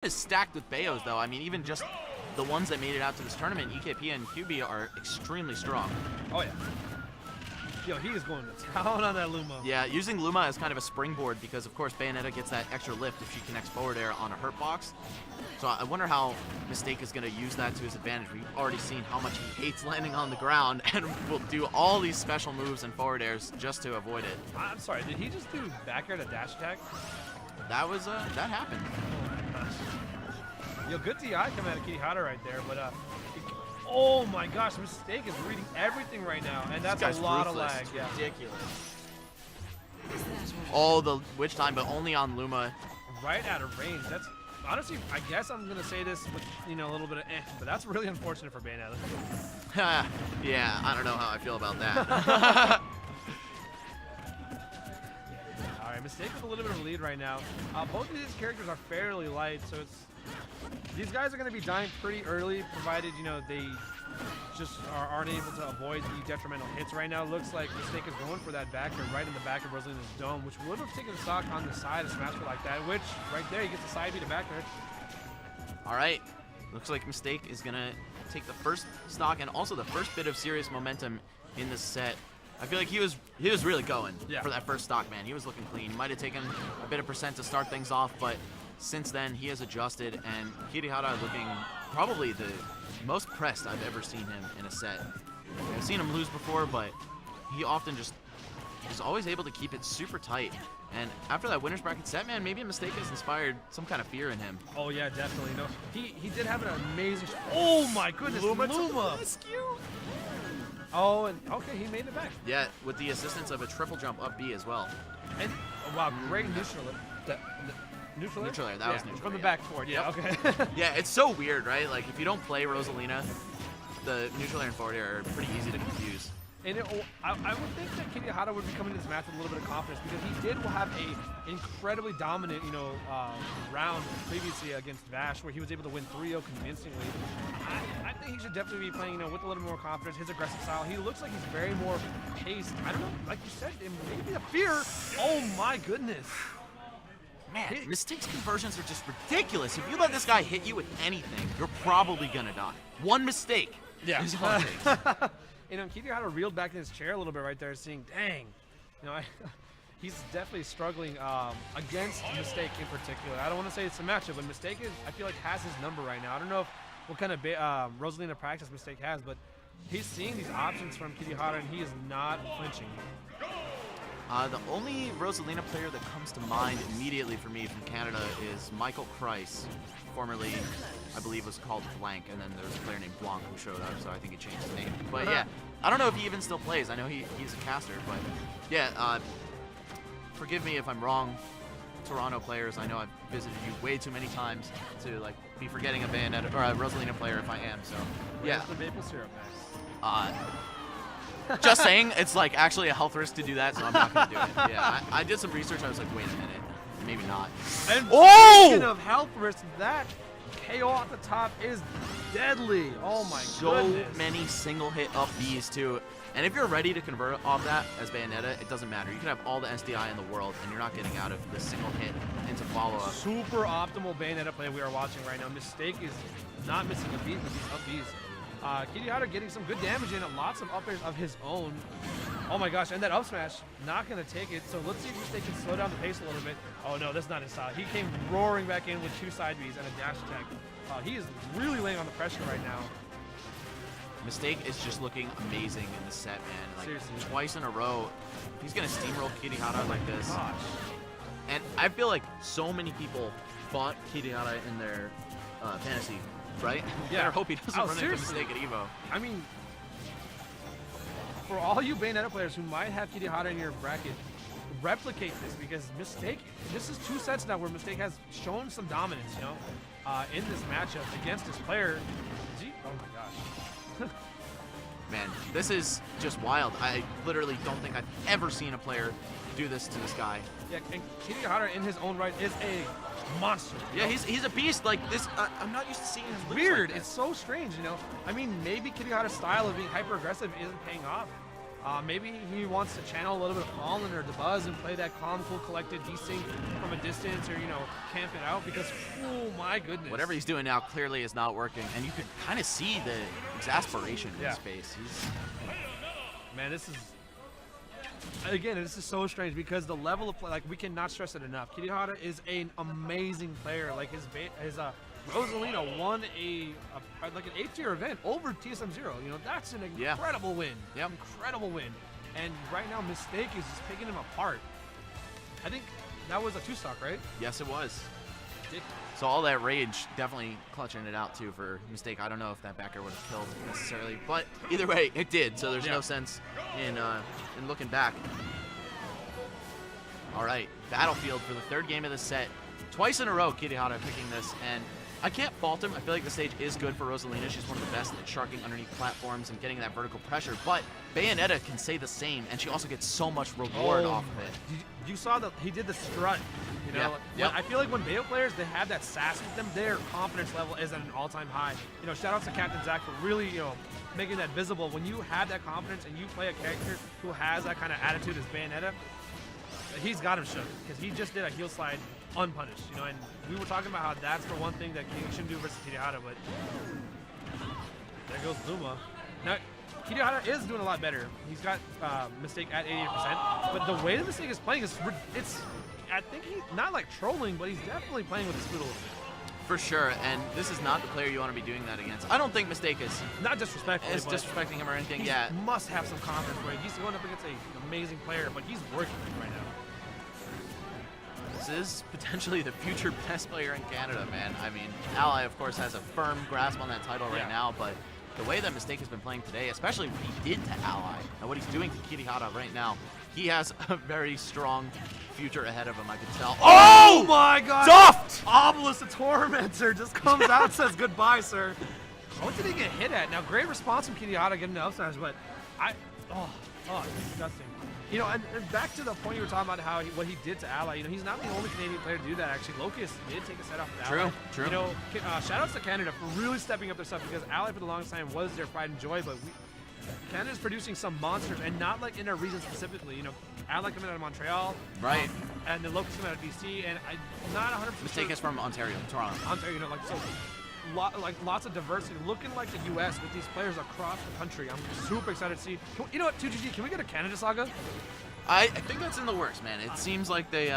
is stacked with Bayos, though. I mean, even just the ones that made it out to this tournament, EKP and QB are extremely strong. Oh, yeah. Yo, he is going to town on that Luma. Yeah, using Luma as kind of a springboard because, of course, Bayonetta gets that extra lift if she connects forward air on a hurt box. So I wonder how Mistake is going to use that to his advantage. We've already seen how much he hates landing on the ground and will do all these special moves and forward airs just to avoid it. I'm sorry, did he just do back air to dash attack? That was, that happened. Oh my gosh. Yo, good DI coming out of Kirihara right there, but oh my gosh, Mistake is reading everything right now, and that's a lot of lag. Yeah. Ridiculous. Oh, the witch time, but only on Luma. Right out of range. That's honestly, I guess I'm gonna say this with a little bit of but that's really unfortunate for Bayonetta. Yeah, I don't know how I feel about that. All right, Mistake with a little bit of a lead right now. Both of these characters are fairly light, so these guys are going to be dying pretty early, provided they just aren't able to avoid the detrimental hits right now. Looks like Mistake is going for that backer right in the back of Rosalina's dome, which would have taken stock on the side of Smash like that, which right there, he gets the side B to backer. All right, looks like Mistake is going to take the first stock and also the first bit of serious momentum in the set. I feel like he was really going for that first stock, man. He was looking clean. He might have taken a bit of percent to start things off, but since then he has adjusted, and Kirihara looking probably the most pressed I've ever seen him in a set. I've seen him lose before, but he often just is always able to keep it super tight. And after that winner's bracket set, man, maybe a Mistake has inspired some kind of fear in him. Oh yeah, definitely. No, he did have an amazing. Oh my goodness, Luma! Oh, and okay, he made it back. Yeah, with the assistance of a triple jump up B as well. And wow, great neutral. Neutral air? That was neutral. From the back forward, yeah, okay. Yeah, it's so weird, right? Like, if you don't play Rosalina, the neutral air and forward air are pretty easy to confuse. And I would think that Kirihara would be coming to this match with a little bit of confidence because he did have a incredibly dominant, round previously against Vash where he was able to win 3-0 convincingly. I think he should definitely be playing, with a little more confidence, his aggressive style. He looks like he's very more paced. I don't know, like you said, maybe a fear. Oh my goodness. Man, Mistake's conversions are just ridiculous. If you let this guy hit you with anything, you're probably gonna die. One mistake. Yeah. Is all it takes. Kirihara reeled back in his chair a little bit right there, seeing, dang, he's definitely struggling against Mistake in particular. I don't want to say it's a matchup, but Mistake I feel like has his number right now. I don't know what kind of Rosalina practice Mistake has, but he's seeing these options from Kirihara, and he is not flinching. The only Rosalina player that comes to mind immediately for me from Canada is Michael Kreis, formerly, I believe, was called Blank, and then there was a player named Blanc who showed up, so I think he changed his name. But yeah, I don't know if he even still plays. I know he's a caster, but yeah, forgive me if I'm wrong, Toronto players. I know I've visited you way too many times to be forgetting a Bayonetta or a Rosalina player if I am. So yeah. Where's the maple syrup, man? Just saying, it's actually a health risk to do that, so I'm not gonna do it. Yeah, I did some research. I was like, wait a minute, maybe not. And speaking of health risk, that KO at the top is deadly. Oh my goodness. So many single hit up Bs too. And if you're ready to convert off that as Bayonetta, it doesn't matter. You can have all the SDI in the world, and you're not getting out of the single hit into follow-up. Super optimal Bayonetta play we are watching right now. Mistake is not missing a beat with these up Bs. Kirihara getting some good damage in, lots of up airs of his own. Oh my gosh, and that up smash, not going to take it. So let's see if Mistake can slow down the pace a little bit. Oh no, that's not his style. He came roaring back in with 2 side Bs and a dash attack. He is really laying on the pressure right now. Mistake is just looking amazing in the set, man. Seriously. Twice in a row, he's going to steamroll Kirihara like this. Gosh. And I feel like so many people bought Kirihara in their fantasy, right? Yeah. I hope he doesn't run into Mistake at EVO. I mean, for all you Bayonetta players who might have Kirihara in your bracket, replicate this because Mistake, this is 2 sets now where Mistake has shown some dominance, in this matchup against this player. Oh my gosh. Man, this is just wild. I literally don't think I've ever seen a player do this to this guy. Yeah, and Kirihara in his own right is a monster. Yeah, he's a beast like this. I'm not used to seeing him. It's weird. It's so strange, I mean, maybe Kirihara's style of being hyper-aggressive isn't paying off. Maybe he wants to channel a little bit of Fallen or the Buzz and play that calm, cool, collected, desync from a distance, or camp it out, because oh my goodness, whatever he's doing now clearly is not working, and you could kind of see the exasperation in his face. Man, this is so strange because the level of play, like we cannot stress it enough. Kirihara is an amazing player. Like his Rosalina won like an 8-tier event over TSM0. That's an incredible win. Yep. Incredible win. And right now, Mistake is just picking him apart. I think that was a 2-stock, right? Yes, it was. So all that rage definitely clutching it out too for Mistake. I don't know if that backer would have killed necessarily, but either way, it did. So there's no sense in looking back. All right, Battlefield for the 3rd game of the set. Twice in a row, Kirihara picking this, and I can't fault him. I feel like the stage is good for Rosalina. She's one of the best at sharking underneath platforms and getting that vertical pressure, but Bayonetta can say the same, and she also gets so much reward off of it. You saw that he did the strut. I feel like when Bayo players, they have that sass with them, their confidence level is at an all-time high. Shout out to Captain Zach for really, making that visible. When you have that confidence and you play a character who has that kind of attitude as Bayonetta, he's got him shook because he just did a heel slide unpunished. And we were talking about how that's the one thing that King shouldn't do versus Kirihara, but there goes Luma. Now, Kirihara is doing a lot better. He's got Mistake at 88%, but the way the Mistake is playing it's I think he's not like trolling, but he's definitely playing with the spoon a little bit. For sure, and this is not the player you want to be doing that against. I don't think Mistake is not disrespectful. Is disrespecting him or anything. He must have some confidence. Right? He's going up against an amazing player, but he's working right now. This is potentially the future best player in Canada, man. I mean, Ally, of course, has a firm grasp on that title right now, but the way that Mistake has been playing today, especially what he did to Ally, and what he's doing to Kirihara right now, he has a very strong future ahead of him, I can tell. Oh my god! Duffed! Obelisk the Tormentor just comes out and says goodbye, sir. What did he get hit at? Now, great response from Kirihara getting the upstairs, but disgusting. And back to the point you were talking about what he did to Ally. He's not the only Canadian player to do that. Actually, Locust did take a set off with Ally. True. Shout outs to Canada for really stepping up their stuff because Ally for the longest time was their pride and joy, but Canada's producing some monsters, and not like in our region specifically. Ally coming out of Montreal, right? And then Locust coming out of BC, and I'm not 100%. Mistake is from Ontario, Toronto. Ontario, lots of diversity, looking like the U.S. with these players across the country. I'm super excited to see. You know what, 2GG, can we get a Canada saga? I think that's in the works, man. It seems like they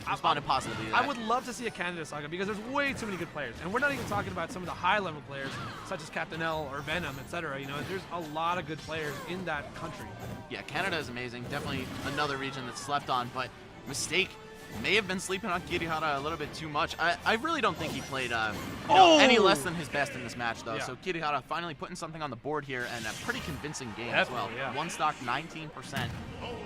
responded positively to that. I would love to see a Canada saga because there's way too many good players. And we're not even talking about some of the high-level players, such as Captain L or Venom, etc. There's a lot of good players in that country. Yeah, Canada is amazing. Definitely another region that's slept on, but Mistake may have been sleeping on Kirihara a little bit too much. I really don't think he played any less than his best in this match, though. Yeah. So Kirihara finally putting something on the board here, and a pretty convincing game as well. Yeah. 1 stock, 19%.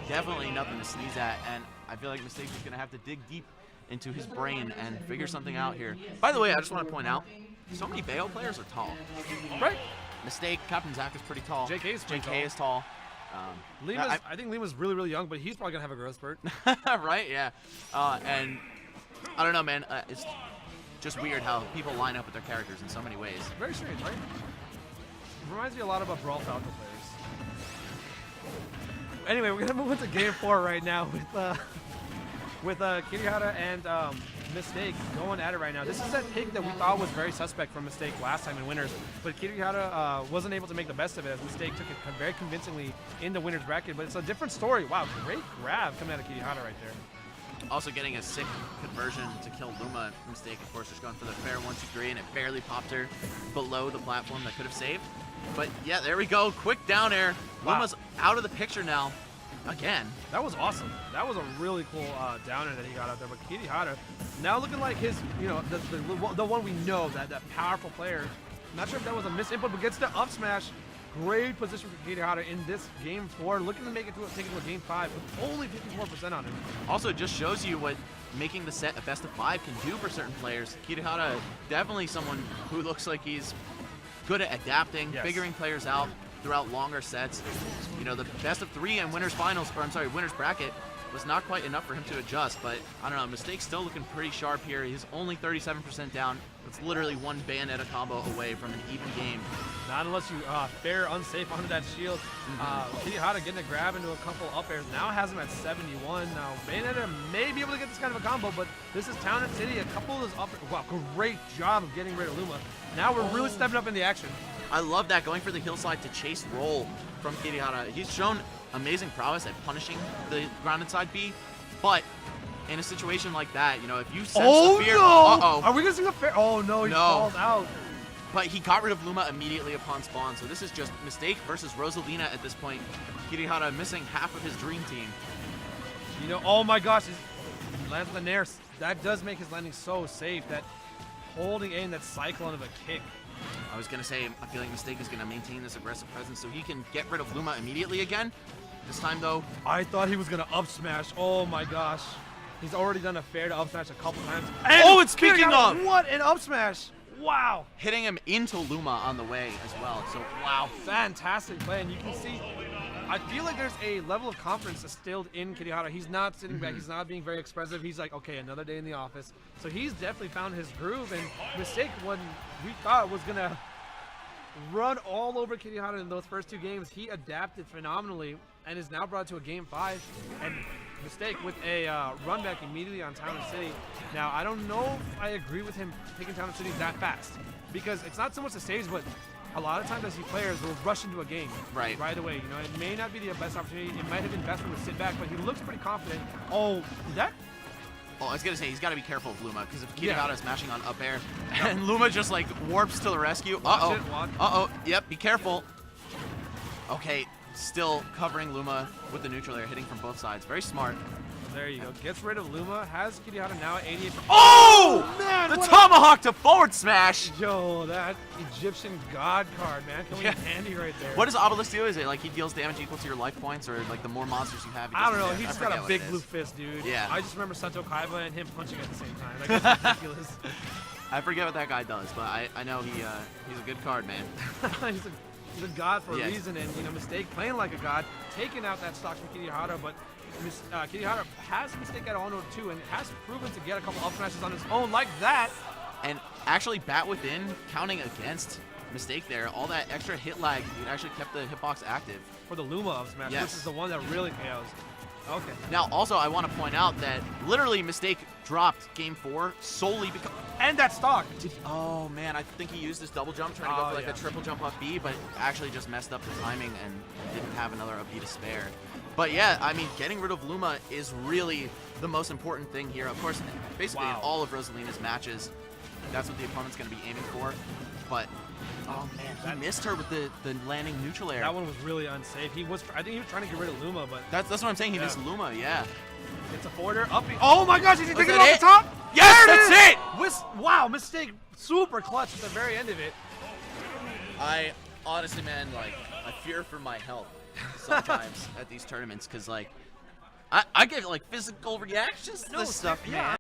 Definitely nothing to sneeze at, and I feel like Mistake is going to have to dig deep into his brain and figure something out here. By the way, I just want to point out, so many Bayo players are tall. Right. Mistake, Captain Zach is pretty tall. JK is tall. I think Lima's really, really young, but he's probably going to have a growth spurt. Right, yeah. And I don't know, man. It's just weird how people line up with their characters in so many ways. Very strange, right? It reminds me a lot of Brawl Falcon players. Anyway, we're going to move into Game 4 right now with Kirihara and Mistake going at it right now. This is that pick that we thought was very suspect from Mistake last time in Winners, but Kirihara wasn't able to make the best of it as Mistake took it very convincingly in the winner's bracket, but it's a different story. Wow, great grab coming out of Kirihara right there. Also getting a sick conversion to kill Luma. Mistake, of course, just going for the fair 1-2-3, and it barely popped her below the platform that could have saved. But yeah, there we go. Quick down air. Wow. Luma's out of the picture now. Again. That was awesome. That was a really cool downer that he got out there. But Kirihara now looking like his, the one we know, that powerful player. Not sure if that was a miss input, but gets the up smash. Great position for Kirihara in this Game 4. Looking to take it to a Game 5 with only 54% on him. Also, just shows you what making the set a best of 5 can do for certain players. Kirihara, definitely someone who looks like he's good at adapting, figuring players out throughout longer sets. The best of 3 and winners bracket was not quite enough for him to adjust, but I don't know, Mistake's still looking pretty sharp here. He's only 37% down. It's literally one Bayonetta combo away from an even game. Not unless you fair unsafe onto that shield. Kirihara getting a grab into a couple up airs. Now has him at 71. Now Bayonetta may be able to get this kind of a combo, but this is Town and City. A couple of those up. Wow, great job of getting rid of Luma. Now we're really stepping up in the action. I love that, going for the hillside to chase roll from Kirihara. He's shown amazing prowess at punishing the grounded side B, but in a situation like that, you know, if you sense the fear, Are we gonna see the fair? Oh no, he falls out. But he got rid of Luma immediately upon spawn, so this is just Mistake versus Rosalina at this point. Kirihara missing half of his dream team. You know, oh my gosh, he lands the Nair. That does make his landing so safe. That holding in that cyclone of a kick. I was gonna say, I feel like Mistake is gonna maintain this aggressive presence so he can get rid of Luma immediately again. This time though, I thought he was gonna up smash. Oh my gosh. He's already done a fair to up smash a couple times. And and speaking of, what an up smash! Wow. hitting him into Luma on the way as well. So wow. Fantastic play, and you can see, I feel like there's a level of confidence instilled in Kirihara. He's not sitting back, he's not being very expressive. He's like, okay, another day in the office. So he's definitely found his groove, and Mistake, when we thought was gonna run all over Kirihara in those first two games, he adapted phenomenally and is now brought to a game 5. And Mistake with a run back immediately on Town and City. Now, I don't know if I agree with him picking Town and City that fast, because it's not so much the stage, but a lot of times I see players will rush into a game right away. You know, it may not be the best opportunity. It might have been best for him to sit back, but he looks pretty confident. Oh, that? Oh, I was gonna say, he's gotta be careful of Luma, because if Kirihara is mashing on up air, and Luma just like warps to the rescue. Yep, be careful. Okay, still covering Luma with the neutral air, hitting from both sides. Very smart. There you go. Gets rid of Luma. Has Kirihara now at 88. Oh! Man, the tomahawk to forward smash! Yo, that Egyptian god card, man. Coming in handy right there. What does Obelisk do? Is it like he deals damage equal to your life points, or like the more monsters you have? I don't know. He's just got a big blue fist, dude. Yeah. I just remember Sato Kaiba and him punching at the same time. Like, that's ridiculous. I forget what that guy does, but I know he's a good card, man. He's a god for a reason, and you know, Mistake playing like a god, taking out that stock from Kirihara, but Kirihara has Mistake at Ono too, and has proven to get a couple up smashes on his own like that. And actually, bat within counting against Mistake there. All that extra hit lag, it actually kept the hitbox active. For the Luma up smash, which is the one that really KOs. Okay. Now, also, I want to point out that literally Mistake dropped game 4 solely because. And that stock. Oh man, I think he used this double jump trying to go for like a triple jump up B, but actually just messed up the timing and didn't have another up B to spare. But yeah, I mean, getting rid of Luma is really the most important thing here. Of course, basically in all of Rosalina's matches, that's what the opponent's going to be aiming for. But oh man, he missed her with the landing neutral air. That one was really unsafe. I think he was trying to get rid of Luma, but that's what I'm saying. He missed Luma. Yeah. It's a forwarder up. Oh my gosh, he's taking it off the top. Yes, that's it. Wow, Mistake, super clutch at the very end of it. I honestly, man, like, I fear for my health sometimes at these tournaments, because like I get like physical reactions to this stuff, man.